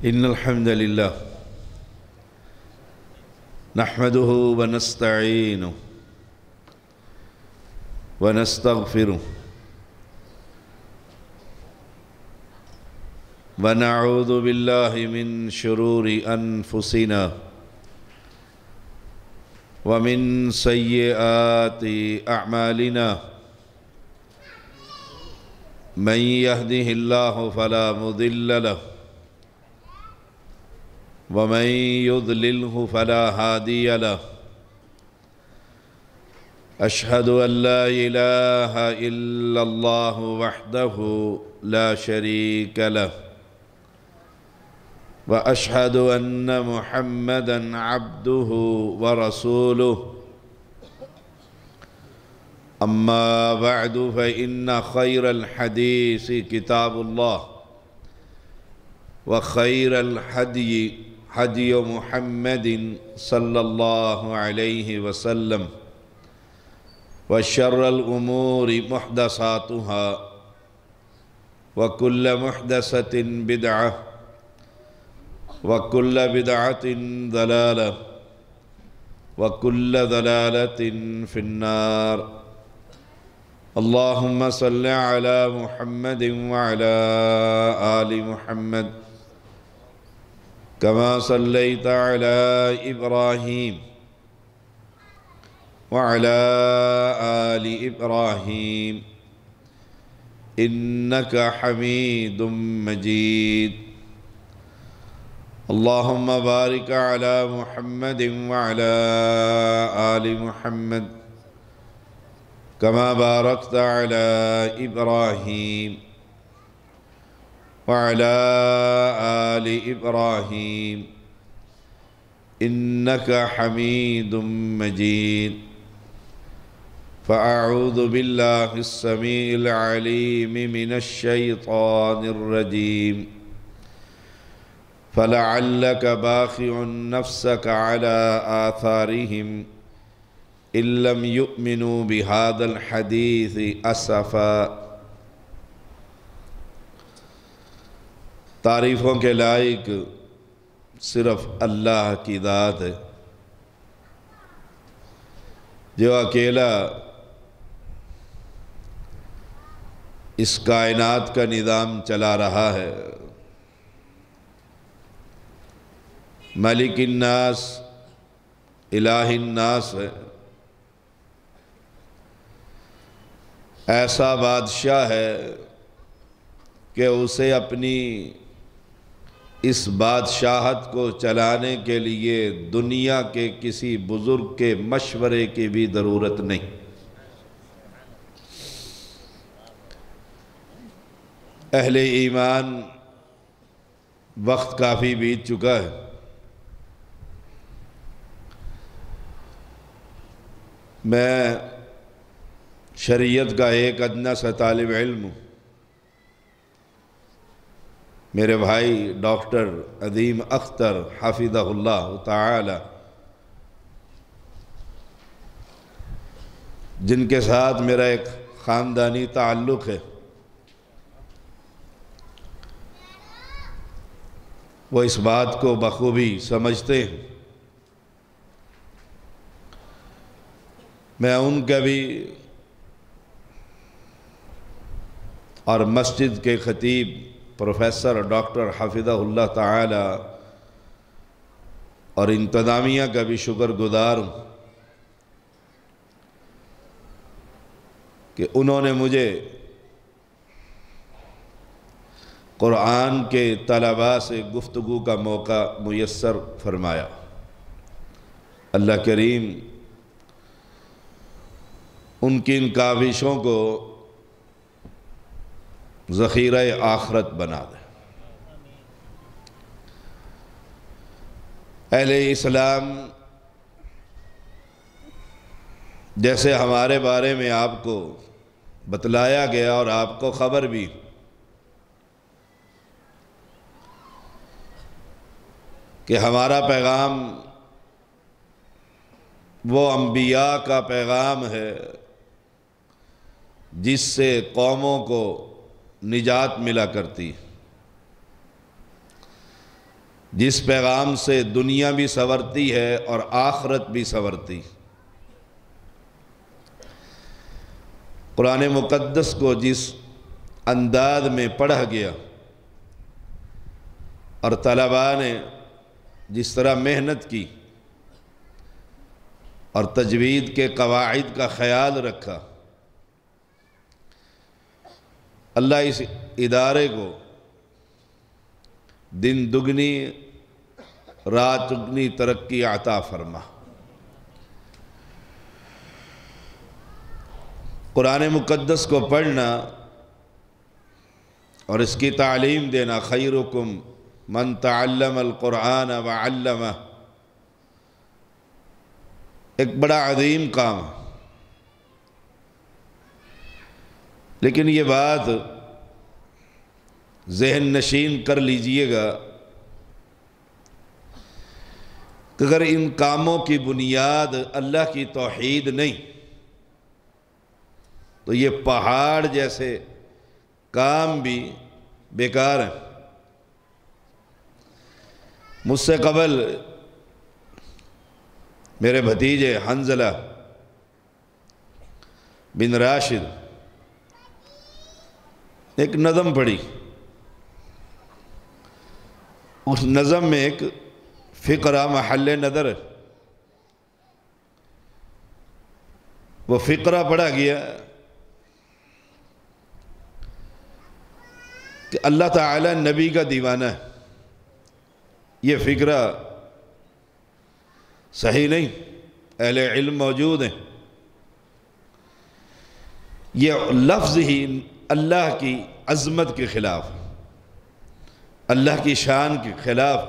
إن الحمد لله نحمده ونستعينه ونستغفره ونعوذ بالله من شرور أنفسنا ومن سيئات أعمالنا من يهده الله فلا مضل له ومن يضلله فلا هادي له أشهد أن لا إله إلا الله وحده لا شريك له وأشهد أن محمدًا عبده ورسوله أما بعد فإن خير الحديث كتاب الله وخير الهدي هدي محمد صلى الله عليه وسلم وشر الأمور محدثاتها وكل محدثة بدعة وكل بدعة ضلالة وكل ضلالة في النار اللهم صل على محمد وعلى آل محمد كما صليت على إبراهيم وعلى آل إبراهيم إنك حميد مجيد اللهم بارك على محمد وعلى آل محمد كما باركت على إبراهيم وعلى آل إبراهيم إنك حميد مجيد فأعوذ بالله السميع العليم من الشيطان الرجيم فلعلك باخع نفسك على آثارهم إن لم يؤمنوا بهذا الحديث أسفا تعریفوں کے لائق صرف اللہ کی ذات ہے جو اکیلا اس کائنات کا نظام چلا رہا ہے ملک الناس الہ الناس ہے ایسا بادشاہ ہے کہ اسے اپنی اس بادشاہت کو چلانے کے لیے دنیا کے کسی بزرگ کے مشورے کی بھی ضرورت نہیں اہل ایمان وقت کافی بیت چکا ہے میں شریعت کا ایک ادنیٰ سا طالب علم ہوں میرے بھائی ڈاکٹر عظیم اختر حفظہ اللہ تعالی جن کے ساتھ میرا ایک خاندانی تعلق ہے وہ اس بات کو بخوبی سمجھتے ہیں میں ان کا بھی اور مسجد کے خطیب پروفیسر ڈاکٹر حفظہ اللہ تعالی اور انتظامیہ کا بھی شکر گزار ہوں کہ انہوں نے مجھے قرآن کے طلباء سے گفتگو کا موقع میسر فرمایا اللہ کریم ان کی ان کاوشوں کو ذخیرہ آخرت بنا دے اہل اسلام جیسے ہمارے بارے میں آپ کو بتلایا گیا اور آپ کو خبر بھی کہ ہمارا پیغام وہ انبیاء کا پیغام ہے جس سے قوموں کو نجات ملا کرتی جس پیغام سے دنیا بھی سنورتی ہے اور آخرت بھی سنورتی۔ قرآن مقدس کو جس انداز میں پڑھا گیا اور طلباء نے جس طرح محنت کی اور تجوید کے قواعد کا خیال رکھا، اللہ اس ادارے کو دن دگنی رات چگنی ترقی عطا فرما۔ قرآن مقدس کو پڑھنا اور اس کی تعلیم دینا، خیرکم من تعلم القرآن وعلمہ، ایک بڑا عظیم کام ہے۔ لیکن یہ بات ذہن نشین کر لیجئے گا کہ اگر ان کاموں کی بنیاد اللہ کی توحید نہیں تو یہ پہاڑ جیسے کام بھی بیکار ہیں۔ مجھ سے قبل میرے بھتیجے حنظلہ بن راشد ایک نظم پڑھی، اس نظم میں ایک فقرہ محل نظر ہے۔ وہ فقرہ پڑھا گیا کہ اللہ تعالی نبی کا دیوانہ ہے۔ یہ فقرہ صحیح نہیں، اہل علم موجود ہیں۔ یہ لفظ ہی اللہ کی عظمت کے خلاف، اللہ کی شان کے خلاف۔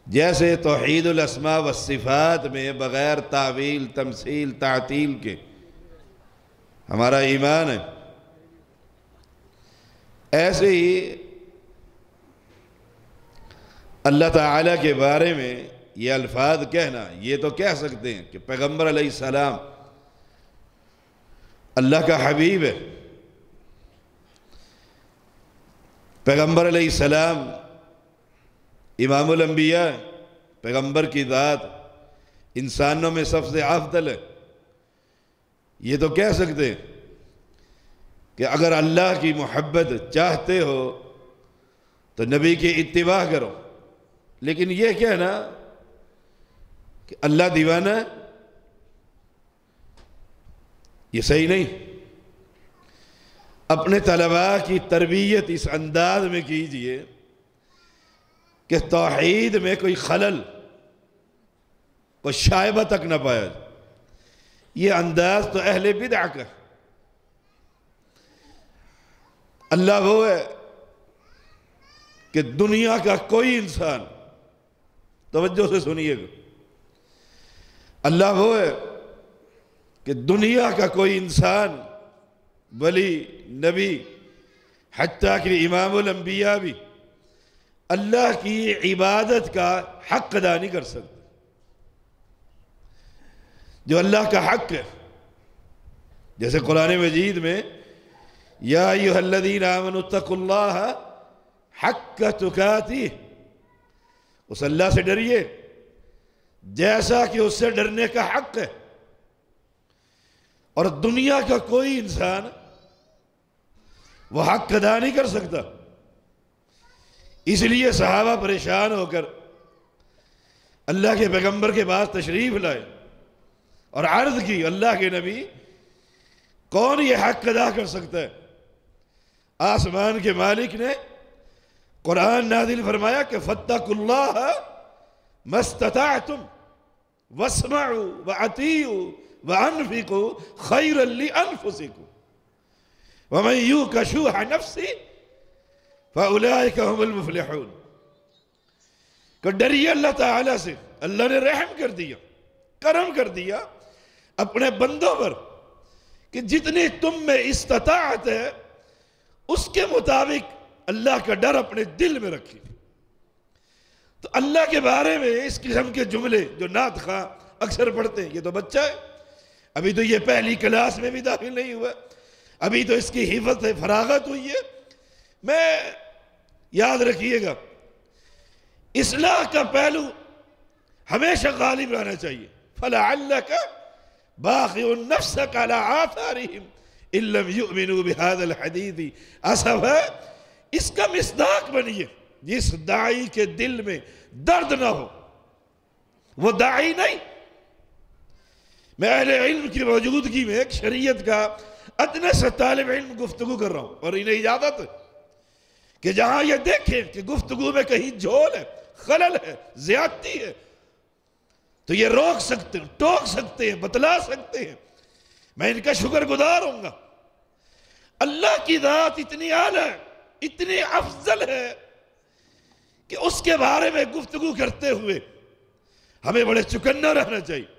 جیسے توحید الاسماء والصفات میں بغیر تعویل تمثیل تعطیل کے ہمارا ایمان ہے، ایسے ہی اللہ تعالیٰ کے بارے میں یہ الفاظ کہنا، یہ تو کہہ سکتے ہیں کہ پیغمبر علیہ السلام اللہ کا حبیب ہے، پیغمبر علیہ السلام امام الانبیاء، پیغمبر کی ذات انسانوں میں سب سے افضل ہے۔ یہ تو کہہ سکتے ہیں کہ اگر اللہ کی محبت چاہتے ہو تو نبی کی اتباع کرو، لیکن یہ کہنا کہ اللہ دیوانہ ہے، یہ صحیح نہیں۔ اپنے طلباء کی تربیت اس انداز میں کیجئے کہ توحید میں کوئی خلل، کوئی شائبہ تک نہ پایا جائے۔ یہ انداز تو اہل بدع کا۔ اللہ وہ ہے کہ دنیا کا کوئی انسان، توجہ سے سنیے گا، اللہ وہ ہے کہ دنیا کا کوئی انسان، ولی، نبی، حتیٰ کہ امام الانبیاء بھی اللہ کی عبادت کا حق ادا نہیں کر سکتے۔ جو اللہ کا حق ہے، جیسے قرآن مجید میں یا ایھا الذین آمنوا اتقوا اللہ حق تقاتہ، اس اللہ سے ڈریے جیسا کہ اس سے ڈرنے کا حق ہے۔ اور دنیا کا کوئی انسان وہ حق ادا نہیں کر سکتا۔ اس لیے صحابہ پریشان ہو کر اللہ کے پیغمبر کے پاس تشریف لائے اور عرض کی، اللہ کے نبی، کون یہ حق ادا کر سکتا ہے؟ آسمان کے مالک نے قرآن نازل فرمایا کہ فاتقوا اللہ ما استطعتم واسمعوا واطیعوا وانفقوا خیرا لانفسکم ومن یوق شح نفسہ فاولئک هم المفلحون۔ کہ ڈریے اللہ تعالیٰ سے، اللہ نے رحم کر دیا، کرم کر دیا اپنے بندوں پر کہ جتنی تم میں استطاعت ہے اس کے مطابق اللہ کا ڈر اپنے دل میں رکھی۔ تو اللہ کے بارے میں اس قسم کے جملے جو نعت خواں اکثر پڑھتے ہیں، یہ تو بچہ ہے، ابھی تو یہ پہلی کلاس میں بھی داخل نہیں ہوا، ابھی تو اس کی حفظ فراغت ہوئی ہے۔ میں یاد رکھیے گا اصلاح کا پہلو ہمیشہ غالب رہنا چاہیے. فَلَعَلَّكَ بَاخِعٌ نَفْسَكَ عَلَىٰ آثَارِهِمْ إِن لَّمْ يُؤْمِنُوا بِهَذَا الْحَدِيثِ أَسَفًا. اس کا مصداق بنیے. جس داعی کے دل میں درد نہ ہو وہ داعی نہیں. میں اہل علم کی موجودگی میں ایک شریعت کا ادنی سے طالب علم گفتگو کر رہا ہوں، اور انہیں اجازت ہے کہ جہاں یہ دیکھیں کہ گفتگو میں کہیں جھول ہے، خلل ہے، زیادتی ہے، تو یہ روک سکتے ہیں، ٹوک سکتے ہیں، بتلا سکتے ہیں. میں ان کا شکر گزار ہوں گا. اللہ کی ذات اتنی اعلیٰ ہے، اتنی افضل ہے کہ اس کے بارے میں گفتگو کرتے ہوئے ہمیں بڑے چکنا رہنا چاہیے.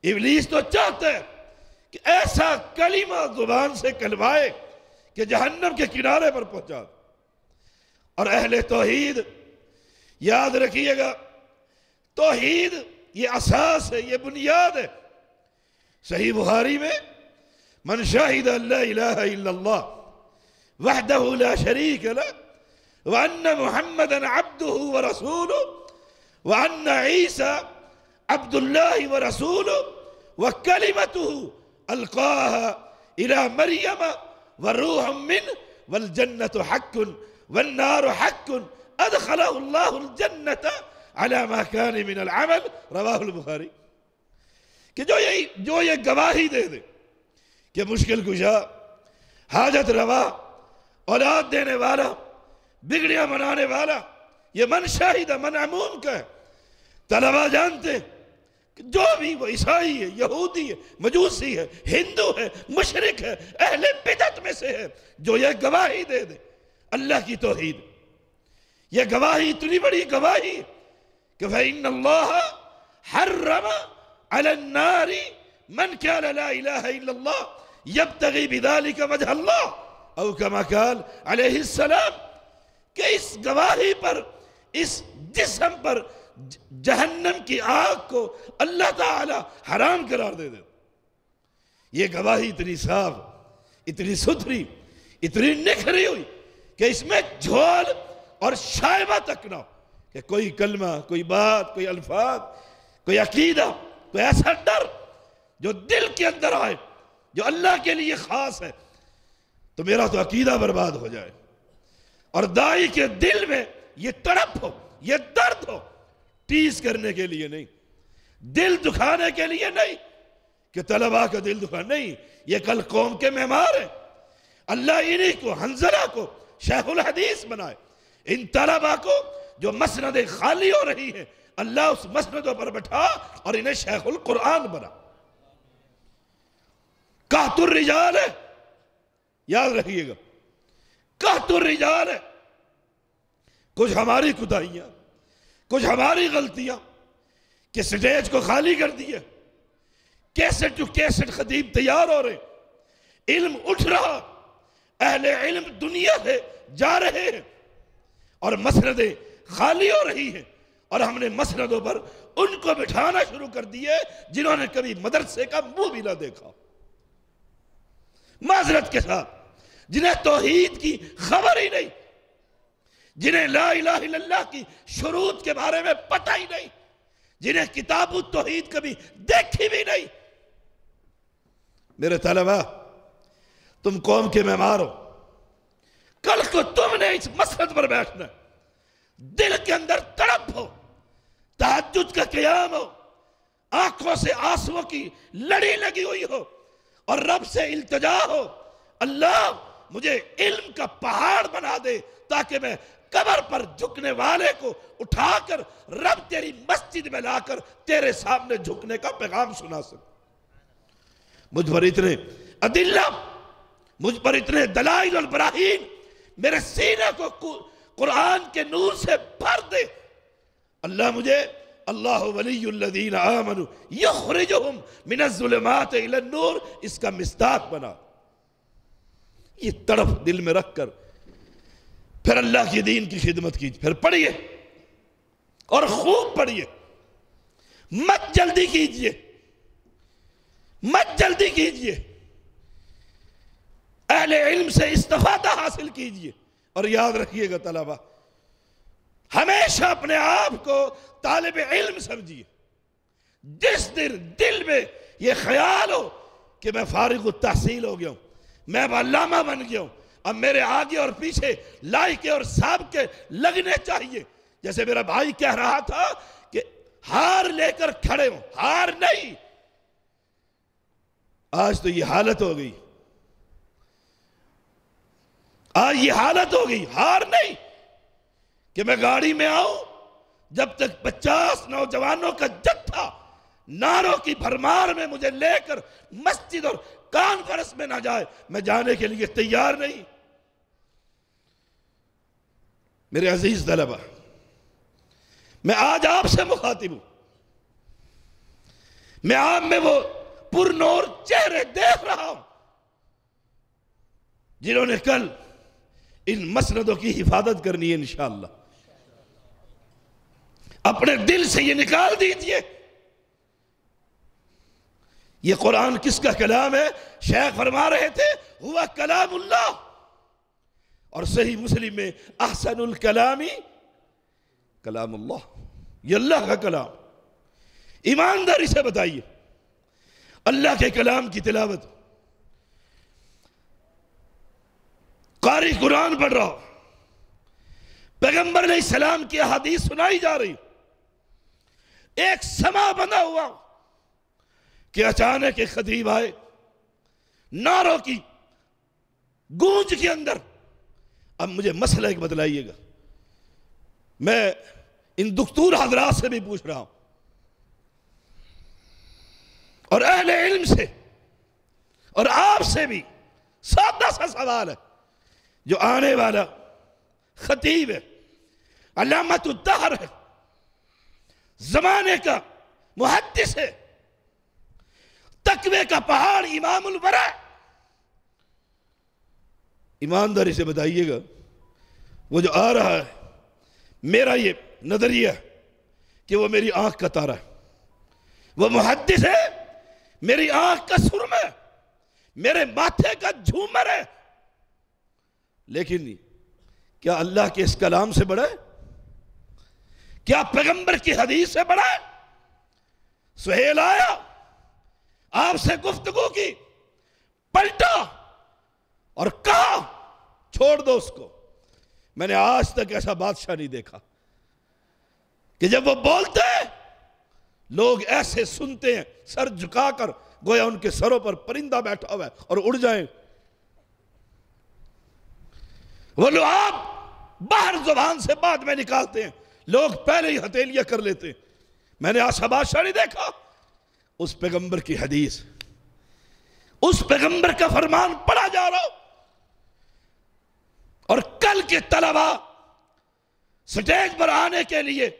ابلیس تو چاہتا ہے کہ ایسا کلمہ زبان سے کلمائے کہ جہنم کے کنارے پر پہنچا دے. اور اہل توحید یاد رکھیے گا، توحید یہ اساس ہے، یہ بنیاد ہے. صحیح بخاری میں من شاہد لا الہ الا اللہ وحدہ لا شریک لہ وان محمدا عبدہ ورسولہ وان عیسیٰ عبد اللہ ورسولہ وکلمتہ القاها الى مریم وروح منہ والجنت حق والنار حق ادخلہ اللہ الجنت على ما كان من العمل رواہ البخاری. کہ جو یہ گواہی دے دے کہ مشکل کشا، حاجت روا، اولاد دینے والا، بگڑیاں منانے والا، یہ من شاہد من عموم کا ہے. طلبہ جانتے ہیں کہ جو بھی وہ عیسائی ہے، یہودی ہے، مجوسی ہے، ہندو ہے، مشرک ہے، اہل بدعت میں سے ہے، جو یہ گواہی دے دے اللہ کی توحید، یہ گواہی اتنی بڑی گواہی کہ فَإِنَّ اللَّهَ حَرَّمَ عَلَى النَّارِ مَنْ كَانَ لَا إِلَهَ إِلَّا اللَّهِ يَبْتَغِي بِذَلِكَ وَجْهَ اللَّهِ او كما قال علیہ السلام. کہ اس گواہی پر، اس جسم پر جہنم کی آگ کو اللہ تعالی حرام قرار دے دے. یہ گواہی اتنی صاف، اتنی ستھری، اتنی نکھری ہوئی کہ اس میں جھول اور شائبہ تک نہ ہو. کہ کوئی کلمہ، کوئی بات، کوئی الفاظ، کوئی عقیدہ، کوئی ایسا ڈر جو دل کے اندر آئے جو اللہ کے لیے خاص ہے تو میرا تو عقیدہ برباد ہو جائے. اور داعی کے دل میں یہ تڑپ ہو، یہ درد ہو، ٹیز کرنے کے لیے نہیں، دل دکھانے کے لیے نہیں کہ طلباء کا دل دکھا نہیں. یہ کل قوم کے معمار ہیں. اللہ انہی کو، حنظلہ کو شیخ الحدیث بنائے. ان طلباء کو جو مسندیں خالی ہو رہی ہیں اللہ اس مسندوں پر بٹھا اور انہیں شیخ القرآن بنا. قحط الرجال ہے، یاد رکھیے گا، قحط الرجال ہے. کچھ ہماری کوتاہیاں، کچھ ہماری غلطیاں کہ سٹیج کو خالی کر دیا، کیسٹ ٹو کیسٹ خطیب تیار ہو رہے، علم اٹھ رہا، اہل علم دنیا سے جا رہے ہیں اور مسندیں خالی ہو رہی ہیں. اور ہم نے مسندوں پر ان کو بٹھانا شروع کر دیے جنہوں نے کبھی مدرسے کا منہ بھی نہ دیکھا، معذرت کے ساتھ، جنہیں توحید کی خبر ہی نہیں، جنہیں لا الہ الا اللہ کی شروط کے بارے میں پتہ ہی نہیں، جنہیں کتاب التوحید کبھی دیکھی بھی نہیں. میرے طلباء، تم قوم کے معمار ہو. کل کو تم نے اس مسجد پر بیٹھنا، دل کے اندر تڑپ ہو، تہجد کا قیام ہو، آنکھوں سے آنسوؤں کی لڑی لگی ہوئی ہو اور رب سے التجا ہو، اللہ مجھے علم کا پہاڑ بنا دے تاکہ میں قبر پر جھکنے والے کو اٹھا کر رب تیری مسجد میں لا کر تیرے سامنے جھکنے کا پیغام سنا سکوں. مجھ پر اتنے ادلہ، مجھ پر اتنے دلائل اور براہین میرے سینے کو قرآن کے نور سے بھر دے. اللہ مجھے اللہ ولی الذین آمنوا یخرجہم من الظلمات الی النور اس کا مصداق بنا. یہ تڑپ دل میں رکھ کر پھر اللہ کی دین کی خدمت کیجیے. پھر پڑھیے اور خوب پڑھیے، مت جلدی کیجیے، مت جلدی کیجیے. اہل علم سے استفادہ حاصل کیجیے. اور یاد رکھیے گا طلبہ، ہمیشہ اپنے آپ کو طالب علم سمجھیے. جس دل میں یہ خیال ہو کہ میں فارغ التحصیل ہو گیا ہوں، میں اب علامہ بن گیا ہوں، اب میرے آگے اور پیچھے لائکے اور سابقے لگنے چاہیے. جیسے میرا بھائی کہہ رہا تھا کہ ہار لے کر کھڑے ہوں، ہار نہیں. آج تو یہ حالت ہو گئی، آج یہ حالت ہو گئی، ہار نہیں کہ میں گاڑی میں آؤں، جب تک 50 نوجوانوں کا جتھا نعروں کی بھرمار میں مجھے لے کر مسجد اور کانفرنس میں نہ جائے، میں جانے کے لیے تیار نہیں. میرے عزیز طلبہ، میں آج آپ سے مخاطب ہوں. میں آپ میں وہ پرنور چہرے دیکھ رہا ہوں جنہوں نے کل ان مسندوں کی حفاظت کرنی ہے انشاءاللہ. اپنے دل سے یہ نکال دیجئے، یہ قرآن کس کا کلام ہے؟ شیخ فرما رہے تھے ہوا کلام اللہ. اور صحیح مسلم میں احسن الکلامی کلام اللہ، یہ اللہ کا کلام. ایمانداری سے بتائیے، اللہ کے کلام کی تلاوت، قاری قرآن پڑھ رہا ہو، پیغمبر علیہ السلام کی احادیث سنائی جا رہی، ایک سما بنا ہوا کہ اچانک ایک خطیب آئے، نعروں کی گونج کے اندر. اب مجھے مسئلہ ایک بتلائیے گا، میں ان دکتور حضرات سے بھی پوچھ رہا ہوں اور اہل علم سے اور آپ سے بھی، سادہ سا سوال ہے. جو آنے والا خطیب ہے، علامت الدہر ہے، زمانے کا محدث ہے، تقوی کا پہاڑ امام الورع، ایمانداری سے بتائیے گا وہ جو آ رہا ہے، میرا یہ نظریہ کہ وہ میری آنکھ کا تارا ہے، وہ محدث ہے، میری آنکھ کا سرم ہے، میرے ماتھے کا جھومر ہے. لیکن کیا اللہ کے اس کلام سے بڑا ہے؟ کیا پیغمبر کی حدیث سے بڑا ہے؟ سہیل آیا، آپ سے گفتگو کی، پلٹا اور کہا چھوڑ دو اس کو. میں نے آج تک ایسا بادشاہ نہیں دیکھا کہ جب وہ بولتے ہیں لوگ ایسے سنتے ہیں سر جھکا کر گویا ان کے سروں پر پرندہ بیٹھا ہوا ہے اور اڑ جائیں. وہ لوگ آپ باہر زبان سے بعد میں نکالتے ہیں، لوگ پہلے ہی ہتھیلیاں کر لیتے ہیں. میں نے آج بادشاہ نہیں دیکھا. اس پیغمبر کی حدیث، اس پیغمبر کا فرمان پڑھا جا رہا ہو، اور کل کے طلبہ سٹیج پر آنے کے لیے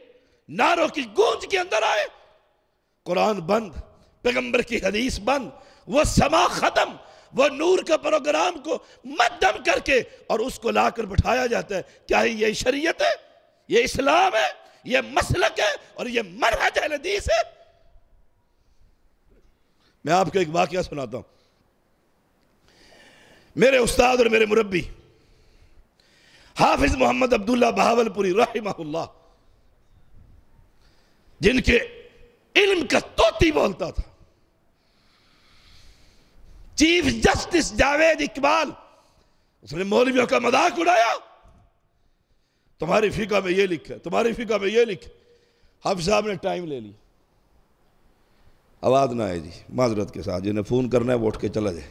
نعروں کی گونج کے اندر آئے، قرآن بند، پیغمبر کی حدیث بند، وہ سما ختم، وہ نور کا پروگرام کو مدھم کر کے اور اس کو لا کر بٹھایا جاتا ہے. کیا یہ شریعت ہے؟ یہ اسلام ہے؟ یہ مسلک ہے اور یہ منہج اہل حدیث ہے؟ میں آپ کو ایک واقعہ سناتا ہوں. میرے استاد اور میرے مربی حافظ محمد عبداللہ بہاولپوری رحمہ اللہ، جن کے علم کا طوطی بولتا تھا، چیف جسٹس جاوید اقبال، اس نے مولویوں کا مذاق اڑایا، تمہاری فقہ میں یہ لکھا ہے، تمہاری فقہ میں یہ لکھا ہے. حافظ صاحب نے ٹائم لے لی، آواز نہ آئے جی، معذرت کے ساتھ، جنہیں فون کرنا ہے وہ اٹھ کے چلا جائے.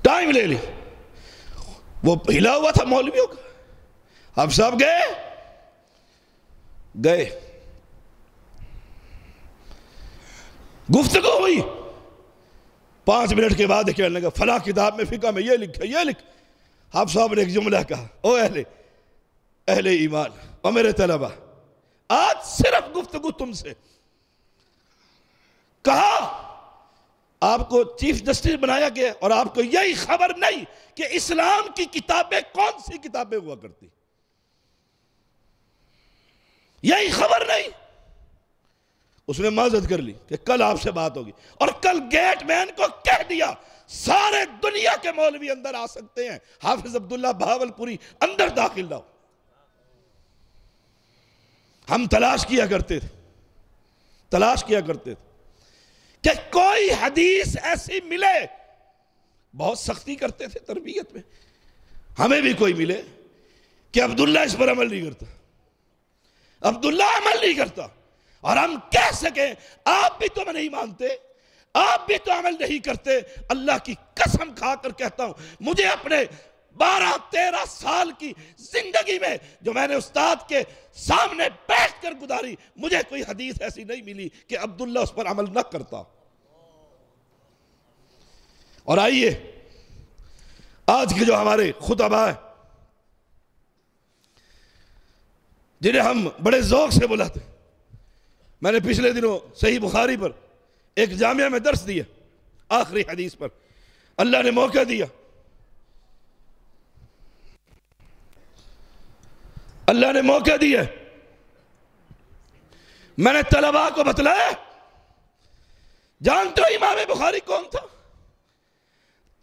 ٹائم لے لی، وہ ہلا ہوا تھا مولویوں کا. حافظ صاحب گئے، گفتگو ہوئی. 5 منٹ کے بعد کہنے لگا فلاں کتاب میں فقہ میں یہ لکھا، یہ لکھ. حافظ صاحب نے ایک جملہ کہا، او اہل ایمان اور میرے طلبہ، آج صرف گفتگو تم سے. کہا آپ کو چیف جسٹس بنایا گیا اور آپ کو یہی خبر نہیں کہ اسلام کی کتابیں کون سی کتابیں ہوا کرتی، یہی خبر نہیں. اس نے معذرت کر لی کہ کل آپ سے بات ہوگی، اور کل گیٹ مین کو کہہ دیا سارے دنیا کے مولوی اندر آ سکتے ہیں، حافظ عبداللہ بہاولپوری اندر داخل نہ ہو. ہم تلاش کیا کرتے تھے کہ کوئی حدیث ایسی ملے. بہت سختی کرتے تھے تربیت میں. ہمیں بھی کوئی ملے کہ عبداللہ اس پر عمل نہیں کرتا, عبداللہ عمل نہیں کرتا, اور ہم کہہ سکیں آپ بھی تو نہیں مانتے, آپ بھی تو عمل نہیں کرتے. اللہ کی قسم کھا کر کہتا ہوں, مجھے اپنے 12-13 سال کی زندگی میں جو میں نے استاد کے سامنے بیٹھ کر گزاری, مجھے کوئی حدیث ایسی نہیں ملی کہ عبداللہ اس پر عمل نہ کرتا. اور آئیے آج کے جو ہمارے خطباء ہیں جنہیں ہم بڑے ذوق سے بلاتے ہیں, میں نے پچھلے دنوں صحیح بخاری پر ایک جامعہ میں درس دیا, آخری حدیث پر اللہ نے موقع دیا, اللہ نے موقع دیا. میں نے طلباء کو بتلایا, جانتے ہو امام بخاری کون تھا؟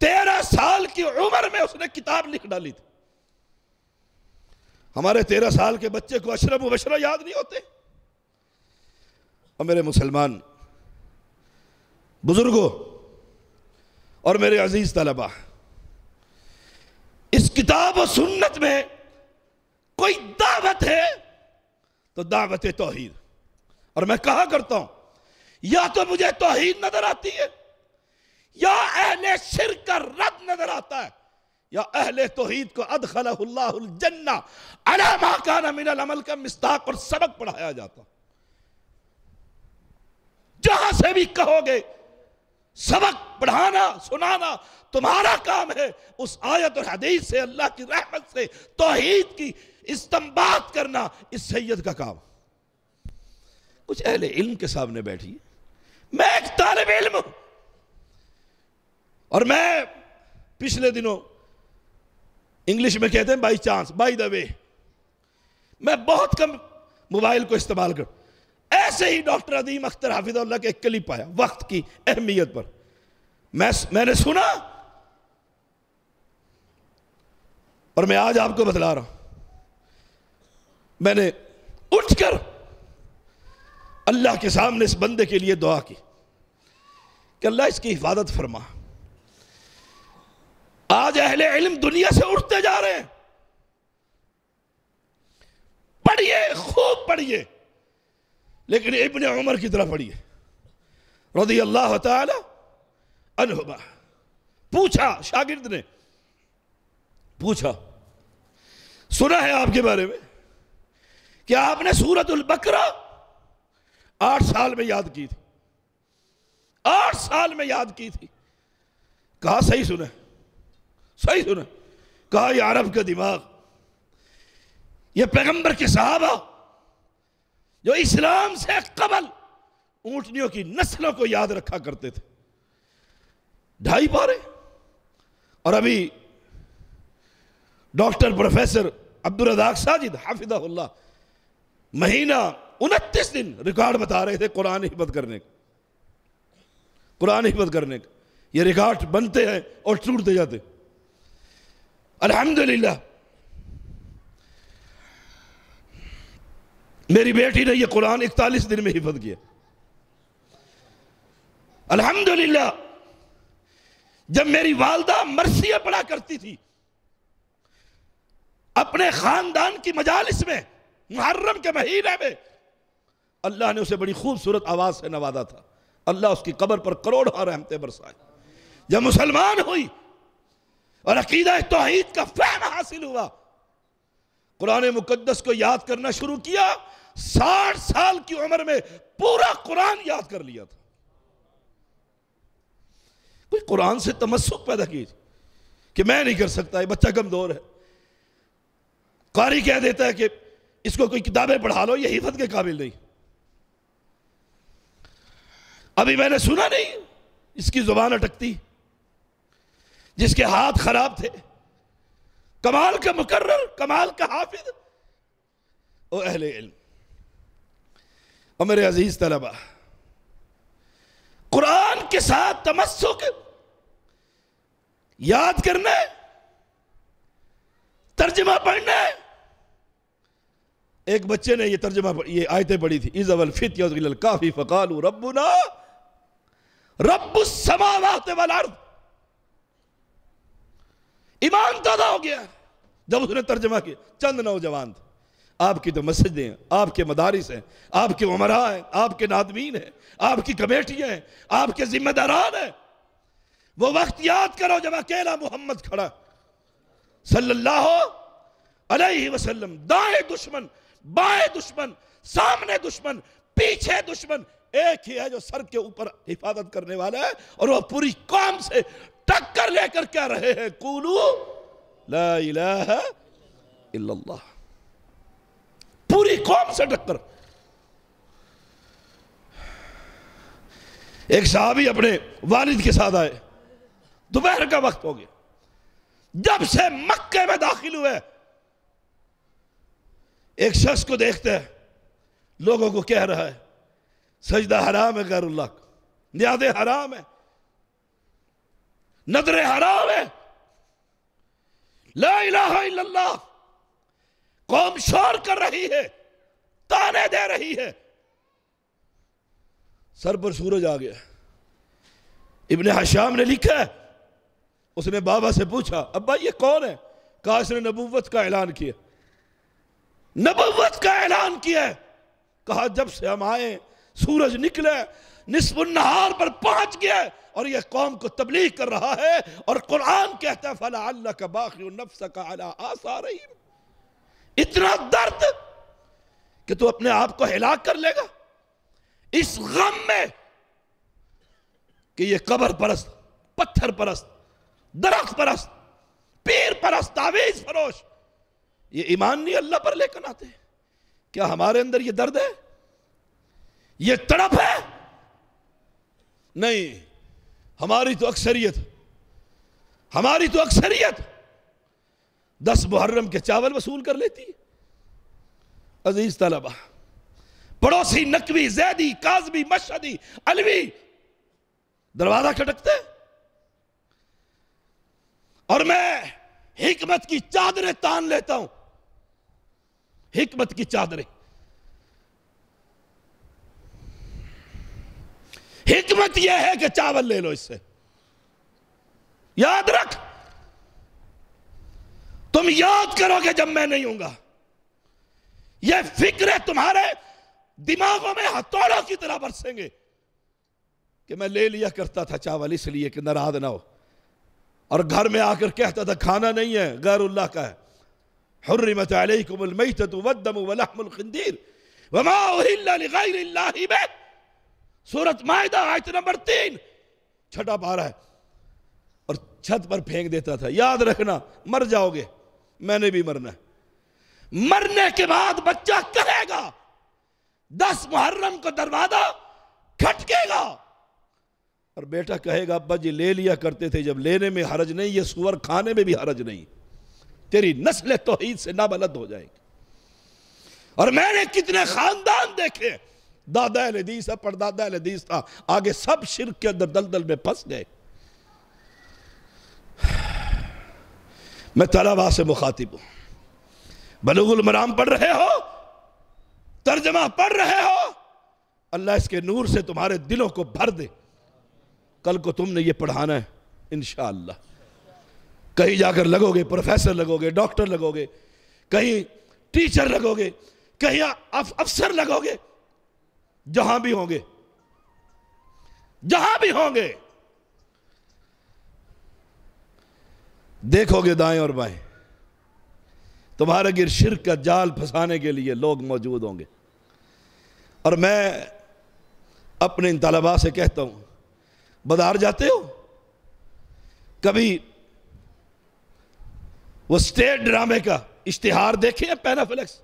13 سال کی عمر میں اس نے کتاب لکھ ڈالی تھی. ہمارے 13 سال کے بچے کو اشرا مبشرہ یاد نہیں ہوتے. اور میرے مسلمان بزرگوں اور میرے عزیز طلباء, اس کتاب و سنت میں کوئی دعوت ہے تو دعوت توحید. اور میں کہا کرتا ہوں, یا تو مجھے توحید نظر آتی ہے, یا اہل شرک کا رد نظر آتا ہے, یا اہل توحید کو ادخلہ اللہ الجنہ علی ما کان من العمل کا مصداق اور سبق پڑھایا جاتا. جہاں سے بھی کہو گے سبق پڑھانا سنانا تمہارا کام ہے, اس آیت اور حدیث سے اللہ کی رحمت سے توحید کی استنباط کرنا اس سید کا کام. کچھ اہل علم کے سامنے بیٹھی, میں ایک طالب علم ہوں, اور میں پچھلے دنوں انگلش میں کہتے ہیں بائی چانس, بائی دا وے, میں بہت کم موبائل کو استعمال کروں. ایسے ہی ڈاکٹر عظیم اختر حافظ اللہ کے ایک کلپ آیا وقت کی اہمیت پر, میں نے سنا اور میں آج آپ کو بتلا رہا ہوں. میں نے اٹھ کر اللہ کے سامنے اس بندے کے لیے دعا کی کہ اللہ اس کی حفاظت فرما. آج اہل علم دنیا سے اٹھتے جا رہے ہیں. پڑھیے, خوب پڑھیے, لیکن ابن عمر کی طرح پڑھیے رضی اللہ تعالی عنہما. پوچھا, شاگرد نے پوچھا, سنا ہے آپ کے بارے میں کہ آپ نے سورۃ البقرہ 8 سال میں یاد کی تھی, 8 سال میں یاد کی تھی. کہا صحیح سنا, صحیح سنا. کہا یہ عرب کا دماغ, یہ پیغمبر کے صحابہ جو اسلام سے قبل اونٹنیوں کی نسلوں کو یاد رکھا کرتے تھے, 2.5 پارے. اور ابھی ڈاکٹر پروفیسر عبدالرزاق ساجد حفظہ اللہ مہینہ 29 دن ریکارڈ بتا رہے تھے قرآن حفظ کرنے کا, قرآن حفظ کرنے کا. یہ ریکارڈ بنتے ہیں اور ٹوٹتے جاتے. الحمدللہ میری بیٹی نے یہ قرآن 41 دن میں حفظ کیا. الحمدللہ جب میری والدہ مرثیہ پڑھا کرتی تھی اپنے خاندان کی مجالس میں محرم کے مہینے میں, اللہ نے اسے بڑی خوبصورت آواز سے نوازا تھا. اللہ اس کی قبر پر کروڑوں رحمتیں برسائے. جب مسلمان ہوئی اور عقیدہ توحید کا فہم حاصل ہوا, قرآن مقدس کو یاد کرنا شروع کیا. 60 سال کی عمر میں پورا قرآن یاد کر لیا تھا. کوئی قرآن سے تمسک پیدا کی کہ میں نہیں کر سکتا, یہ بچہ کمزور ہے. قاری کہہ دیتا ہے کہ اس کو کوئی کتابیں پڑھا لو, یہ حفظ کے قابل نہیں. ابھی میں نے سنا نہیں اس کی زبان اٹکتی, جس کے ہاتھ خراب تھے, کمال کا مقرر, کمال کا حافظ. او اہل علم اور میرے عزیز طلبہ, قرآن کے ساتھ تمسک, یاد کرنا, ترجمہ پڑھنا ایک بچے نے یہ ترجمہ یہ آیتیں پڑھی تھی اِذَا وَالْفِتْيَةُ إِلَى الْكَهْفِ فَقَالُوا رَبُّنَا رَبُّ السَّمَاوَاتِ وَالْأَرْضِ. ایمان تازہ ہو گیا جب اس نے ترجمہ کیا. چند نوجوان تھے. آپ کی تو مسجدیں ہیں، آپ کے مدارس ہیں، آپ کے عمراء ہیں، آپ کے نادمین ہیں، آپ کی کمیٹیاں ہیں، آپ کے ذمہ داران ہیں. وہ وقت یاد کرو جب اکیلا محمد کھڑا صلی اللہ علیہ وسلم. دائیں دشمن، بائیں دشمن، سامنے دشمن، پیچھے دشمن، ایک ہی ہے جو سر کے اوپر حفاظت کرنے والا ہے، اور وہ پوری قوم سے ٹکر لے کر کیا رہے ہیں؟ قولوا لا الہ الا اللہ. پوری قوم سے ٹکر. ایک صحابی اپنے والد کے ساتھ آئے. دوپہر کا وقت ہو گیا. جب سے مکے میں داخل ہوئے ایک شخص کو دیکھتے ہیں لوگوں کو کہہ رہا ہے سجدہ حرام ہے غیر اللہ کا، نیازیں حرام ہے، نظریں حرام ہے، لا الہ الا اللہ. قوم شور کر رہی ہے، تانے دے رہی ہے. سر پر سورج آ گیا. ابن حشام نے لکھا ہے اس نے بابا سے پوچھا ابا یہ کون ہے؟ کہا اس نے نبوت کا اعلان کیا. نبوت کا اعلان کیا ہے. کہا جب سے ہم آئے سورج نکلے نصف النہار پر پہنچ گیا اور یہ قوم کو تبلیغ کر رہا ہے، اور قرآن کہتا ہے فَلَعَلَّكَ بَاخِعٌ نَفْسَكَ عَلَىٰ آثَارِهِمْ. اتنا درد کہ تو اپنے آپ کو ہلاک کر لے گا اس غم میں کہ یہ قبر پرست، پتھر پرست، درخت پرست، پیر پرست، تعویذ فروش یہ ایمان نہیں اللہ پر لے کر آتے. کیا ہمارے اندر یہ درد ہے؟ یہ تڑپ ہے؟ نہیں. ہماری تو اکثریت 10 محرم کے چاول وصول کر لیتی. عزیز طلبہ، پڑوسی نقوی، زیدی، کاظمی، مشہدی، علوی دروازہ کھٹکتے اور میں حکمت کی چادریں تان لیتا ہوں. حکمت کی چادریں. حکمت یہ ہے کہ چاول لے لو اس سے. یاد رکھ، تم یاد کرو گے جب میں نہیں ہوں گا. یہ فکریں تمہارے دماغوں میں ہتھوڑوں کی طرح برسیں گے کہ میں لے لیا کرتا تھا چاول اس لیے کہ ناراض نہ ہو، اور گھر میں آ کر کہتا تھا کھانا نہیں ہے، غیر اللہ کا ہے. حرمت علیکم المیتۃ والدم ولحم الخنزیر وما اہل لغیر اللہ بہ. سورۃ مائدہ آیت نمبر 3 چھٹا پارہ ہے. اور چھت پر پھینک دیتا تھا. یاد رکھنا مر جاؤ گے، میں نے بھی مرنا ہے. مرنے کے بعد بچہ کہے گا 10 محرم کو دروازہ کھٹکے گا اور بیٹا کہے گا ابا جی لے لیا کرتے تھے، جب لینے میں حرج نہیں، یہ سور کھانے میں بھی حرج نہیں. تیری نسل توحید سے نابلد ہو جائے گی. اور میں نے کتنے خاندان دیکھے، دادا اہل حدیث تھا، پردادا اہل حدیث تھا، آگے سب شرک کے اندر دلدل میں پھنس گئے. میں طلباء سے مخاطب ہوں. بلوغ المرام پڑھ رہے ہو، ترجمہ پڑھ رہے ہو، اللہ اس کے نور سے تمہارے دلوں کو بھر دے. کل کو تم نے یہ پڑھانا ہے انشاءاللہ. کہیں جا کر لگو گے پروفیسر، لگو گے ڈاکٹر، لگو گے کہیں ٹیچر، لگو گے کہیں افسر، لگو گے جہاں بھی ہوں گے دیکھو گے دائیں اور بائیں تمہارے گر شرک کا جال پھنسانے کے لیے لوگ موجود ہوں گے. اور میں اپنے ان طلباء سے کہتا ہوں بازار جاتے ہو کبھی وہ سٹیٹ ڈرامے کا اشتہار دیکھے ہیں؟ پینا فلیکس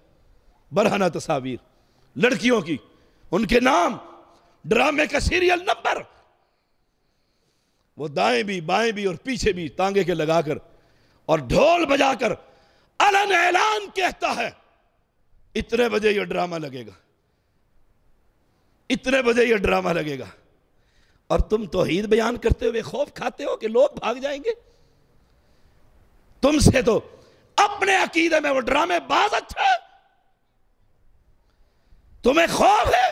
برہنہ تصاویر لڑکیوں کی، ان کے نام، ڈرامے کا سیریل نمبر، وہ دائیں بھی بائیں بھی اور پیچھے بھی تانگے کے لگا کر اور ڈھول بجا کر علن اعلان کہتا ہے اتنے بجے یہ ڈرامہ لگے گا، اتنے بجے یہ ڈرامہ لگے گا. اور تم توحید بیان کرتے ہوئے خوف کھاتے ہو کہ لوگ بھاگ جائیں گے. تم سے تو اپنے عقیدے میں وہ ڈرامے باز اچھا. تمہیں خوف ہے؟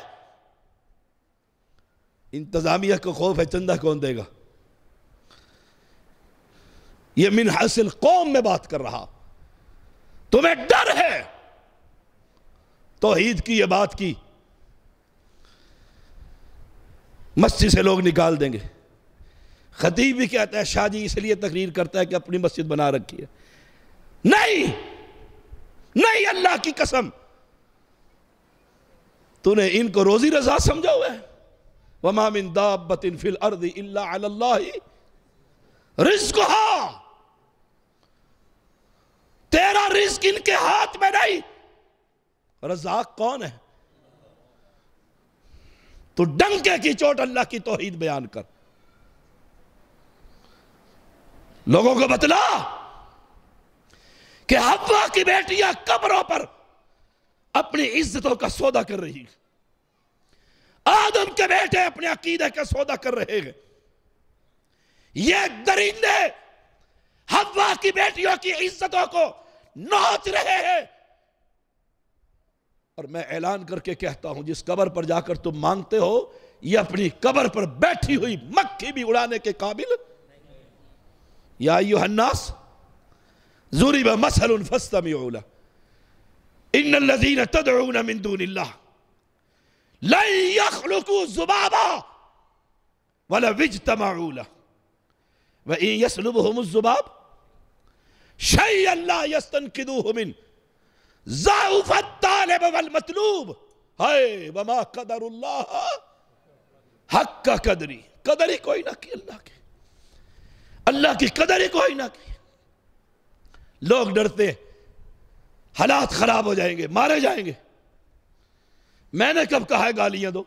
انتظامیہ کو خوف ہے، چندہ کون دے گا؟ یہ من حاصل قوم میں بات کر رہا. تمہیں ڈر ہے توحید کی، یہ بات کی مسجد سے لوگ نکال دیں گے. خطیب بھی کہتا ہے شاہ جی اس لیے تقریر کرتا ہے کہ اپنی مسجد بنا رکھی ہے. نہیں نہیں، اللہ کی قسم، تو نے ان کو روزی رضا سمجھا ہوا ہے. وَمَا مِن دَابَّةٍ فِي الْأَرْضِ إِلَّا عَلَى اللَّهِ رِزْقُهَا. تیرا رزق ان کے ہاتھ میں نہیں. رزاق کون ہے؟ تو ڈنکے کی چوٹ اللہ کی توحید بیان کر. لوگوں کو بتلا کہ حوا کی بیٹیاں قبروں پر اپنی عزتوں کا سودا کر رہی ہیں. آدم کے بیٹے اپنے عقیدے کا سودا کر رہے ہیں. یہ درندے حوا کی بیٹیوں کی عزتوں کو نوچ رہے ہیں. اور میں اعلان کر کے کہتا ہوں، جس قبر پر جا کر تم مانگتے ہو، یہ اپنی قبر پر بیٹھی ہوئی مکھی بھی اڑانے کے قابل. یا ایھا الناس ضرب مثل فاستمعوا له ان الذين تدعون من دون الله لن يخلقوا ذبابا ولو اجتمعوا له وان يسلبهم الذباب شيئا لا يستنقذوه منه ضعف الطالب والمطلوب. ہے وما قدر اللہ حق قدری. قدر ہی کوئی نہ کی اللہ کی، اللہ کی قدر ہی کوئی نہ کی. لوگ ڈرتے حالات خراب ہو جائیں گے، مارے جائیں گے. میں نے کب کہا ہے گالیاں دو؟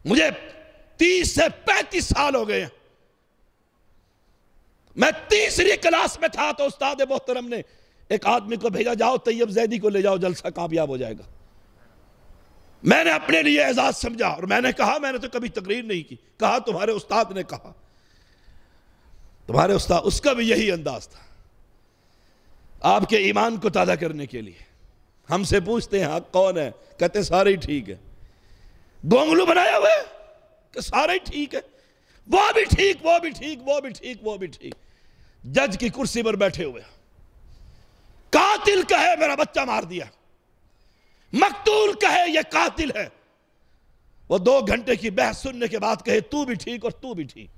مجھے 30 سے 35 سال ہو گئے ہیں. میں تیسری کلاس میں تھا تو استاد محترم نے ایک آدمی کو بھیجا، جاؤ طیب زیدی کو لے جاؤ، جلسہ کامیاب ہو جائے گا. میں نے اپنے لیے اعزاز سمجھا اور میں نے کہا، میں نے تو کبھی تقریر نہیں کی، کہا تمہارے استاد نے کہا. تمہارے استاد، اس کا بھی یہی انداز تھا آپ کے ایمان کو تازہ کرنے کے لیے. ہم سے پوچھتے ہیں حق کون ہے؟ کہتے سارے ہی ٹھیک ہے. گونگلو بنایا ہوئے کہ سارے ہی ٹھیک ہے، وہ بھی ٹھیک، وہ بھی ٹھیک، وہ بھی ٹھیک، وہ بھی ٹھیک. جج کی کرسی پر بیٹھے ہوئے، قاتل کہے میرا بچہ مار دیا، مقتول کہے یہ قاتل ہے. وہ 2 گھنٹے کی بحث سننے کے بعد کہے تو بھی ٹھیک اور تو بھی ٹھیک.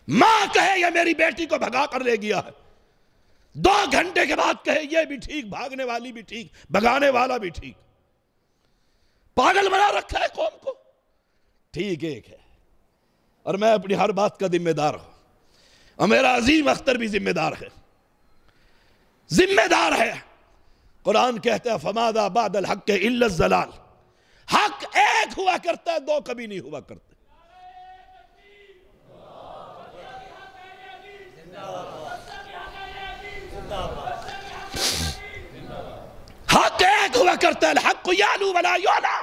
ماں کہے یہ میری بیٹی کو بھگا کر لے گیا ہے، 2 گھنٹے کے بعد کہے یہ بھی ٹھیک، بھاگنے والی بھی ٹھیک، بھگانے والا بھی ٹھیک. پاگل بنا رکھا ہے قوم کو. ٹھیک ایک ہے اور میں اپنی ہر بات کا ذمہ دار ہوں، اور میرا عظیم اختر بھی ذمہ دار ہے، ذمہ دار ہے. قرآن کہتا ہے فَمَاذَا بَعْدَ الْحَقِّ إِلَّا الضَّلَالُ. حق ایک ہوا کرتا ہے، 2 کبھی نہیں ہوا کرتے. حق ایک ہوا کرتا ہے، الحق یعلو ولا یعلا.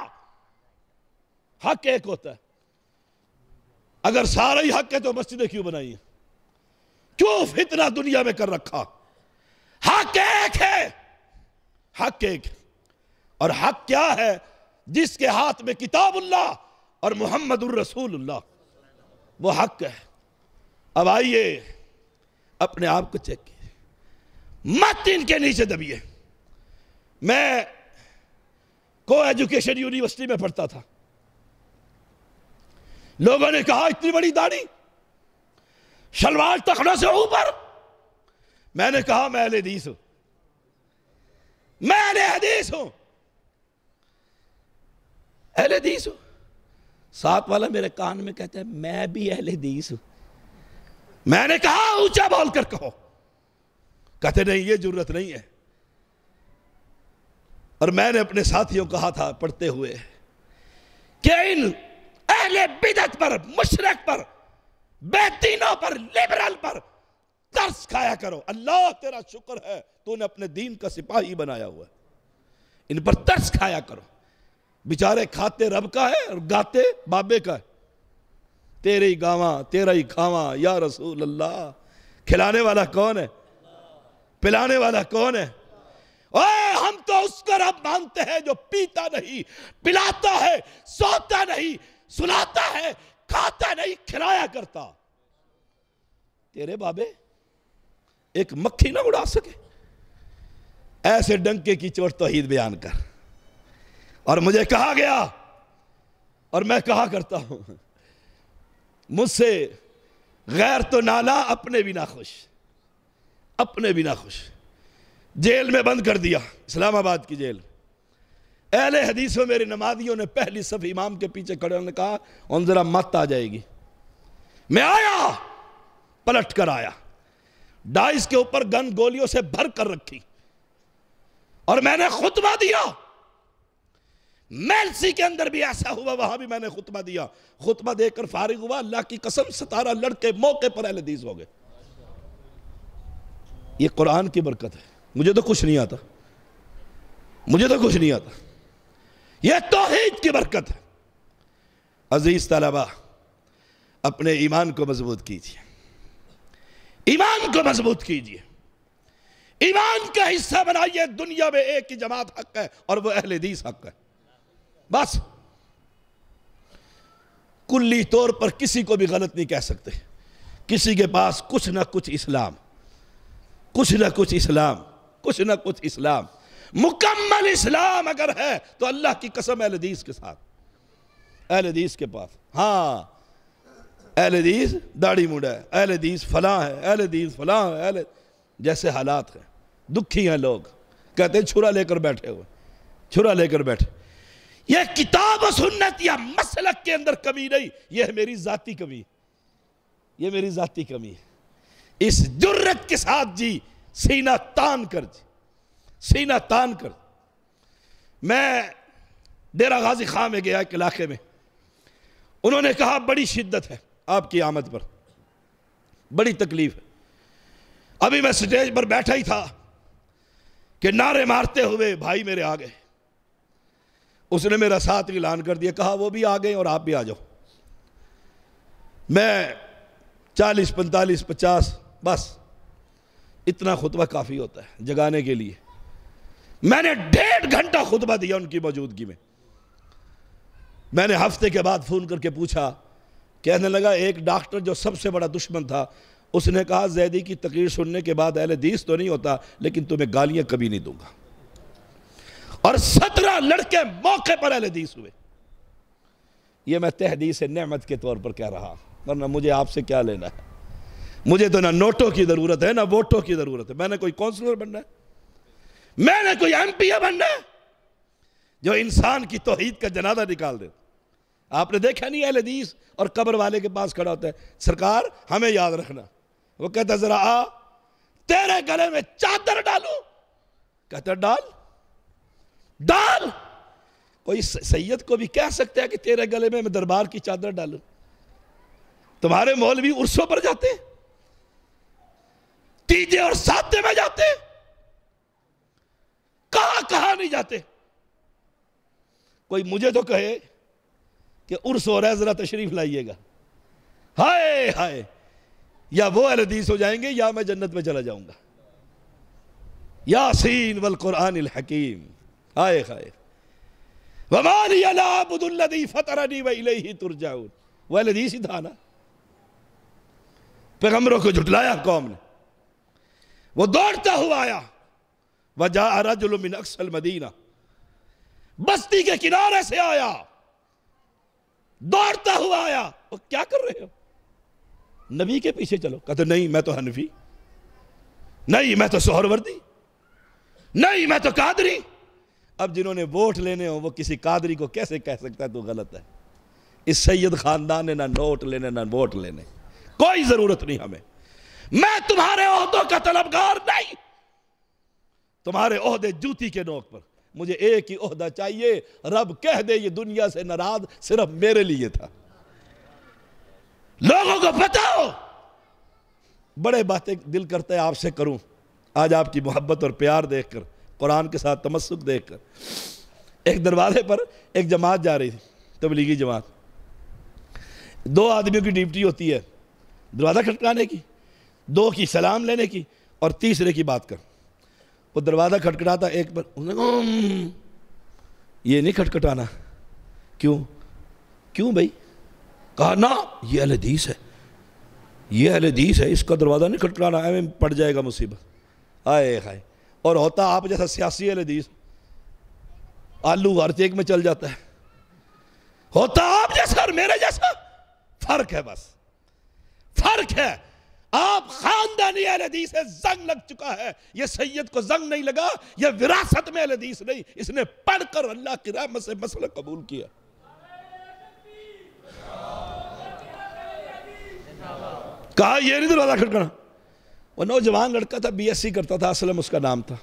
حق ایک ہوتا ہے. اگر سارا ہی حق ہے تو مسجدیں کیوں بنائی ہیں؟ کیوں فتنہ دنیا میں کر رکھا؟ حق ایک ہے، حق ایک. اور حق کیا ہے؟ جس کے ہاتھ میں کتاب اللہ اور محمد الرسول اللہ، وہ حق ہے. اب آئیے اپنے آپ کو چیک کیجیے، مت ان کے نیچے دبیے. میں کو ایجوکیشن یونیورسٹی میں پڑھتا تھا. لوگوں نے کہا اتنی بڑی داڑھی، شلوار ٹخنوں سے اوپر. میں نے کہا میں اہل حدیث ہوں، میں اہل حدیث ہوں، اہل حدیث ہوں. ساتھ والا میرے کان میں کہتا ہے میں بھی اہل حدیث ہوں. میں نے کہا اونچا بول کر کہو. کہتے نہیں یہ جرت نہیں ہے. اور میں نے اپنے ساتھیوں کو کہا تھا پڑھتے ہوئے کہ ان اہل بدعت پر، مشرک پر، بے دینوں پر، لیبرل پر ترس کھایا کرو. اللہ تیرا شکر ہے تو نے اپنے دین کا سپاہی بنایا ہوا ہے. ان پر ترس کھایا کرو. بیچارے کھاتے رب کا ہے اور گاتے بابے کا ہے. تیرے ہی گاواں تیرا ہی کھاواں یا رسول اللہ. کھلانے والا کون ہے؟ پلانے والا کون ہے؟ اے ہم تو اس کا رب مانتے ہیں جو پیتا نہیں، پلاتا ہے، سوتا نہیں، سلاتا ہے، کھاتا نہیں، کھلایا کرتا۔ تیرے بابے ایک مکھی نہ اڑا سکے؟ ایسے ڈنکے کی چوٹ توحید بیان کر۔ اور مجھے کہا گیا، اور میں کہا کرتا ہوں، مجھ سے غیر تو نالا، اپنے بھی نہ خوش، اپنے بھی نہ خوش۔ جیل میں بند کر دیا، اسلام آباد کی جیل۔ اہل حدیث میں میرے نمازیوں نے پہلی صف امام کے پیچھے کھڑے ہونے کہا ان ذرا مت آ جائے گی۔ میں آیا، پلٹ کر آیا، ڈائس کے اوپر گن گولیوں سے بھر کر رکھی، اور میں نے خطبہ دیا۔ میلسی کے اندر بھی ایسا ہوا، وہاں بھی میں نے خطبہ دیا۔ خطبہ دے کر فارغ ہوا، اللہ کی قسم 17 لڑکے موقع پر اہل حدیث ہو گئے۔ یہ قرآن کی برکت ہے۔ مجھے تو کچھ نہیں آتا، مجھے تو کچھ نہیں آتا، یہ توحید کی برکت ہے۔ عزیز طلبہ، اپنے ایمان کو مضبوط کیجئے، ایمان کو مضبوط کیجئے، ایمان کا حصہ بنائیے۔ دنیا میں ایک ہی جماعت حق ہے، اور وہ اہل حدیث حق ہے، بس۔ کلی طور پر کسی کو بھی غلط نہیں کہہ سکتے۔ کسی کے پاس کچھ نہ کچھ اسلام، کچھ نہ کچھ اسلام، کچھ نہ کچھ اسلام، مکمل اسلام اگر ہے تو اللہ کی قسم اہل حدیث کے ساتھ، اہل حدیث کے پاس۔ ہاں، اہل حدیث داڑھی موڑا ہے، اہل حدیث فلاں ہے، اہل حدیث فلاں ہے، جیسے حالات ہیں، دکھی ہیں لوگ، کہتے ہیں چھرا لے کر بیٹھے ہوئے، چھرا لے کر بیٹھے۔ یہ کتاب و سنت یا مسلک کے اندر کمی نہیں، یہ ہے میری ذاتی کمی، یہ میری ذاتی کمی ہے۔ اس جرت کے ساتھ جی، سینہ تان کر جی، سینہ تان کر۔ میں ڈیرہ غازی خان میں گیا ایک علاقے میں، انہوں نے کہا بڑی شدت ہے آپ کی آمد پر، بڑی تکلیف ہے۔ ابھی میں سٹیج پر بیٹھا ہی تھا کہ نعرے مارتے ہوئے بھائی میرے آ گئے، اس نے میرا ساتھ اعلان کر دیا، کہا وہ بھی آ گئے اور آپ بھی آ جاؤ۔ میں 40 45 50 بس اتنا خطبہ کافی ہوتا ہے جگانے کے لیے۔ میں نے 1.5 گھنٹہ خطبہ دیا ان کی موجودگی میں۔ میں نے ہفتے کے بعد فون کر کے پوچھا، کہنے لگا ایک ڈاکٹر جو سب سے بڑا دشمن تھا، اس نے کہا زیدی کی تقریر سننے کے بعد اہل حدیث تو نہیں ہوتا، لیکن تمہیں گالیاں کبھی نہیں دوں گا۔ اور 17 لڑکے موقع پر اہل حدیث ہوئے۔ یہ میں تحدیث نعمت کے طور پر کہہ رہا، ورنہ مجھے آپ سے کیا لینا ہے؟ مجھے تو نہ نوٹوں کی ضرورت ہے نہ ووٹوں کی ضرورت ہے۔ میں نے کوئی کونسلر بننا ہے، میں نے کوئی ایم پی اے بننا ہے جو انسان کی توحید کا جنازہ نکال دے۔ آپ نے دیکھا نہیں اہل حدیث اور قبر والے کے پاس کھڑا ہوتا ہے، سرکار ہمیں یاد رکھنا۔ وہ کہتا ذرا آ تیرے گلے میں چادر ڈالوں، کہتا ڈال ڈال۔ کوئی سید کو بھی کہہ سکتا ہے کہ تیرے گلے میں دربار کی چادر ڈالوں؟ تمہارے مولوی عرسوں پر جاتے، تیجے اور ساتھے میں جاتے، کہاں نہیں جاتے؟ کوئی مجھے تو کہے کہ عرس ہو رہا ہے ذرا تشریف لائیے گا، ہائے ہائے، یا وہ اہل حدیث ہو جائیں گے یا میں جنت میں چلا جاؤں گا۔ یاسین والقرآن الحکیم، ہائے ہائے۔ وَمَا لِيَ لَا أَعْبُدُ الَّذِي فَطَرَنِي وَإِلَيْهِ تُرْجَعُونَ۔ وہ اہل حدیث ہی تھا نا، پیغمبروں کو جھٹلایا قوم نے۔ وہ دوڑتا ہوا آیا، وَجَاءَ رَجُلٌ مِّنْ أَقْصَى الْمَدِينَةِ، بستی کے کنارے سے آیا، دوڑتا ہوا آیا۔ وہ کیا کر رہے ہو؟ نبی کے پیچھے چلو۔ کہتے نہیں میں تو حنفی، نہیں میں تو سہروردی، نہیں میں تو قادری۔ اب جنہوں نے ووٹ لینے ہو وہ کسی قادری کو کیسے کہہ سکتا ہے تو غلط ہے؟ اس سید خاندان نے نہ نوٹ لینے نہ ووٹ لینے، کوئی ضرورت نہیں ہمیں۔ میں تمہارے عہدوں کا طلبگار نہیں، تمہارے عہدے جوتی کے نوک پر۔ مجھے ایک ہی عہدہ چاہیے، رب کہہ دے یہ دنیا سے ناراض صرف میرے لیے تھا۔ لوگوں کو پتہ ہو، بڑے باتیں دل کرتا ہے آپ سے کروں، آج آپ کی محبت اور پیار دیکھ کر، قرآن کے ساتھ تمسک دیکھ کر۔ ایک دروازے پر ایک جماعت جا رہی تھی، تبلیغی جماعت، 2 آدمیوں کی ڈیوٹی ہوتی ہے، دروازہ کھٹکانے کی، 2 کی سلام لینے کی اور تیسرے کی بات کر۔ وہ دروازہ کھٹکھٹاتا ایک پر، انہوں نے کہا یہ نہیں کھٹکھٹانا. کیوں بھائی؟ کہا نا یہ اہل حدیث ہے، یہ اہل حدیث ہے، اس کا دروازہ نہیں کھٹکھٹانا، ہمیں پڑ جائے گا مصیبت. آئے ہائے. اور ہوتا آپ جیسا سیاسی اہل حدیث، آلو ہر چیک میں چل جاتا ہے. ہوتا آپ جیسا اور میرے جیسا، فرق ہے، بس فرق ہے. آپ خاندانی اہل حدیث ہے، زنگ لگ چکا ہے. یہ سید کو زنگ نہیں لگا، یہ وراثت میں اہل حدیث نہیں، اس نے پڑھ کر اللہ کی رحمت سے مسئلہ قبول کیا. کہا یہ نہیں دروازہ کھٹکھٹانا. وہ نوجوان لڑکا تھا، بی ایس سی کرتا تھا، اسلم اس کا نام تھا،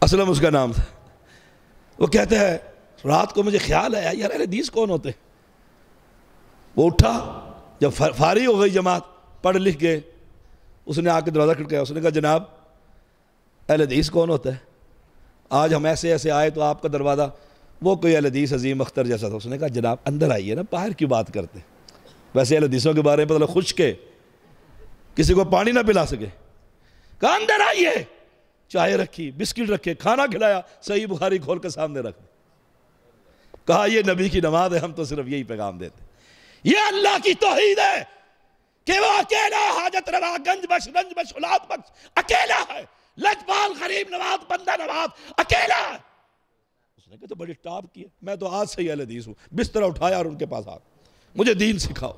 اسلم اس کا نام تھا. وہ کہتے ہیں رات کو مجھے خیال آیا یار اہل حدیث کون ہوتے. وہ اٹھا، جب فارغ ہو گئی جماعت، پڑھ لکھ گئے، اس نے آ کے دروازہ کھٹکایا. اس نے کہا جناب اہل حدیث کون ہوتا ہے؟ آج ہم ایسے ایسے آئے تو آپ کا دروازہ، وہ کوئی اہل حدیث عظیم اختر جیسا تھا. اس نے کہا جناب اندر آئیے نا، باہر کی بات کرتے. ویسے اہل حدیثوں کے بارے میں پتہ خشک ہے، کسی کو پانی نہ پلا سکے. کہا اندر آئیے. چائے رکھی، بسکٹ رکھے، کھانا کھلایا، صحیح بخاری کھول کے سامنے رکھ. کہا یہ نبی کی نماز ہے، ہم تو صرف یہی پیغام دیتے. یہ اللہ کی توحید ہے کہ وہ اکیلا حاجت روا، گنج بخش، رنج بخش، اولاد بخش، اکیلا ہے. لجپال، غریب نواز، بندہ نواز، اکیلا ہے. اس نے کہا تو بڑی ٹاپ کی ہے. میں تو آج سے ہی اہل حدیث ہوں. بستر اٹھایا اور ان کے پاس آ، مجھے دین سکھاؤ.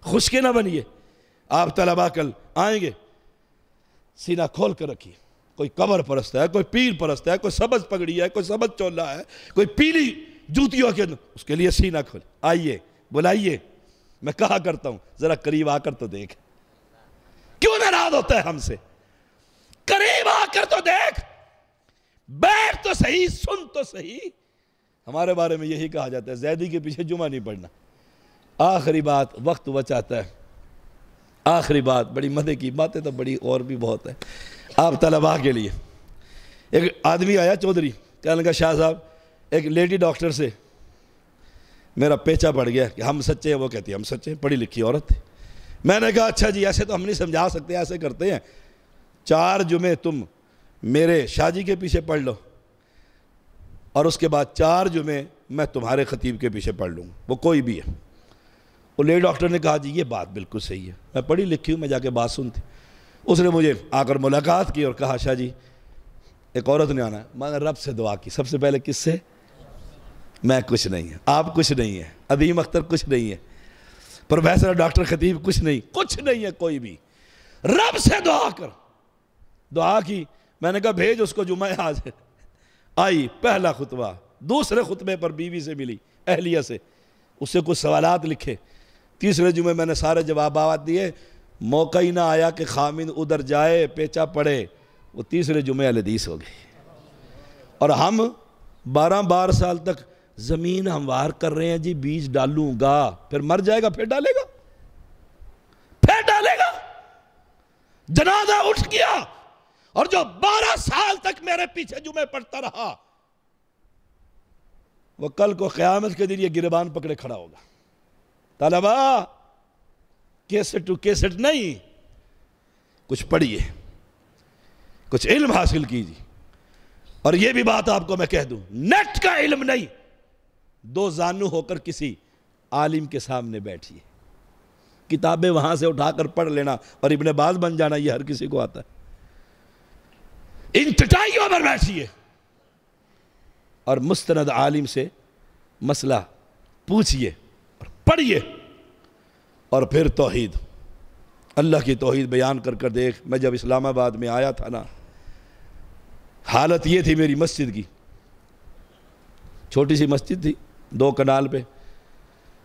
خشکے نہ بنیے. آپ طلباء کل آئیں گے، سینہ کھول کر رکھیے. کوئی قبر پرست ہے، کوئی پیر پرست ہے، کوئی سبز پگڑی ہے، کوئی سبز چولا ہے، کوئی پیلی جوتیوں کے، اس کے لیے سینہ کھول. آئیے، بلائیے. میں کہا کرتا ہوں ذرا قریب آ کر تو دیکھ. کیوں ناراض ہوتا ہے ہم سے؟ قریب آ کر تو دیکھ، بیٹھ تو صحیح، سن تو صحیح. ہمارے بارے میں یہی کہا جاتا ہے زیدی کے پیچھے جمعہ نہیں پڑھنا. آخری بات، وقت بچاتا ہے. آخری بات، بڑی مزے کی باتیں تو بڑی اور بھی بہت ہے آپ طلباء کے لیے. ایک آدمی آیا چودھری، کہنے لگا شاہ صاحب ایک لیڈی ڈاکٹر سے میرا پیچا پڑ گیا کہ ہم سچے ہیں. وہ کہتی ہے ہم سچے ہیں، پڑھی لکھی عورت تھی. میں نے کہا اچھا جی ایسے تو ہم نہیں سمجھا سکتے، ایسے کرتے ہیں 4 جمعے تم میرے شاہ جی کے پیچھے پڑھ لو اور اس کے بعد 4 جمعے میں تمہارے خطیب کے پیچھے پڑھ لوں، وہ کوئی بھی ہے. وہ لیڈی ڈاکٹر نے کہا جی یہ بات بالکل صحیح ہے، میں پڑھی لکھی ہوں، میں جا کے بات سنتی. اس نے مجھے آ کر ملاقات کی اور کہا شاہ جی ایک عورت نے آنا ہے. میں نے رب سے دعا کی. سب سے پہلے کس سے؟ میں کچھ نہیں ہے، آپ کچھ نہیں ہے، عظیم اختر کچھ نہیں ہے، پروفیسر ڈاکٹر خطیب کچھ نہیں ہے کوئی بھی. رب سے دعا کر. دعا کی. میں نے کہا بھیج اس کو جمعہ آج. آئی، پہلا خطبہ. دوسرے خطبے پر بیوی سے ملی، اہلیہ سے، اس سے کچھ سوالات لکھے. تیسرے جمعے میں نے سارے جوابات دیے. موقع ہی نہ آیا کہ خامن ادھر جائے پیچا پڑے. وہ تیسرے جمعے اہل حدیث ہو گئی. اور ہم 12 سال تک زمین ہموار کر رہے ہیں جی، بیج ڈالوں گا، پھر مر جائے گا، پھر ڈالے گا، پھر ڈالے گا. جنازہ اٹھ گیا اور جو 12 سال تک میرے پیچھے جمعے پڑھتا رہا، وہ کل کو قیامت کے دن یہ گریبان پکڑے کھڑا ہوگا. طلباء کیسٹ ٹو کیسٹ نہیں، کچھ پڑھیے، کچھ علم حاصل کیجیے. اور یہ بھی بات آپ کو میں کہہ دوں، نیٹ کا علم نہیں، 2 زانو ہو کر کسی عالم کے سامنے بیٹھیے. کتابیں وہاں سے اٹھا کر پڑھ لینا اور ابن باز بن جانا یہ ہر کسی کو آتا ہے. ان چٹائیوں پر بیٹھیے اور مستند عالم سے مسئلہ پوچھئے اور پڑھیے. اور پھر توحید، اللہ کی توحید بیان کر کر دیکھ. میں جب اسلام آباد میں آیا تھا نا، حالت یہ تھی میری مسجد کی. چھوٹی سی مسجد تھی 2 کنال پہ،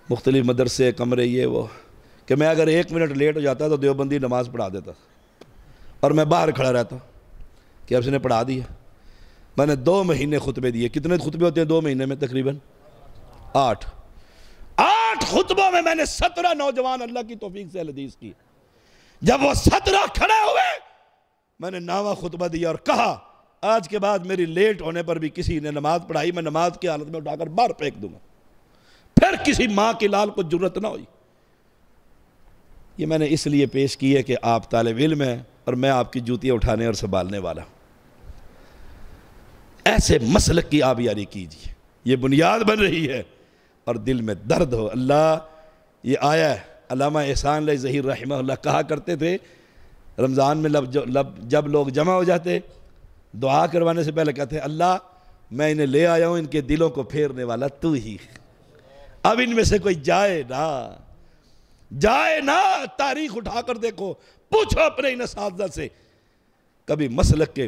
مختلف مدرسے، کمرے، یہ وہ، کہ میں اگر 1 منٹ لیٹ ہو جاتا تو دیوبندی نماز پڑھا دیتا اور میں باہر کھڑا رہتا کہ اب اس نے پڑھا دیا. میں نے 2 مہینے خطبے دیے. کتنے خطبے ہوتے ہیں 2 مہینے میں؟ تقریباً 8 خطبوں میں نے 17 نوجوان اللہ کی توفیق سے حدیث کی. جب وہ 17 کھڑے ہوئے، میں نے 9واں خطبہ دیا اور کہا آج کے بعد میری لیٹ ہونے پر بھی کسی نے نماز پڑھائی، میں نماز کی حالت میں اٹھا کر باہر پھینک دوں گا. پھر کسی ماں کی لال کو جرت نہ ہوئی. یہ میں نے اس لیے پیش کی ہے کہ آپ طالب علم ہیں اور میں آپ کی جوتیاں اٹھانے اور سنبھالنے والا ہوں۔ ایسے مسلک کی آبیاری کیجیے، یہ بنیاد بن رہی ہے اور دل میں درد ہو۔ اللہ یہ آیا ہے، علامہ احسان علیہ ظہیر رحمہ اللہ کہا کرتے تھے رمضان میں جب لوگ جمع ہو جاتے دعا کروانے سے پہلے کہتے ہیں اللہ میں انہیں لے آیا ہوں، ان کے دلوں کو پھیرنے والا تو ہی، اب ان میں سے کوئی جائے نہ۔ تاریخ اٹھا کر دیکھو، پوچھو اپنے ان اساتذہ سے، کبھی مسلک کے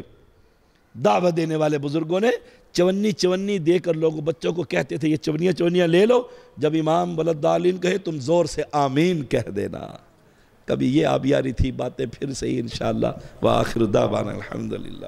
دعوت دینے والے بزرگوں نے چونی دے کر لوگوں بچوں کو کہتے تھے یہ چونیاں لے لو، جب امام ولدالین کہے تم زور سے آمین کہہ دینا۔ کبھی یہ آبیاری تھی، باتیں پھر سے انشاءاللہ۔ وآخر دعوانا الحمدللہ۔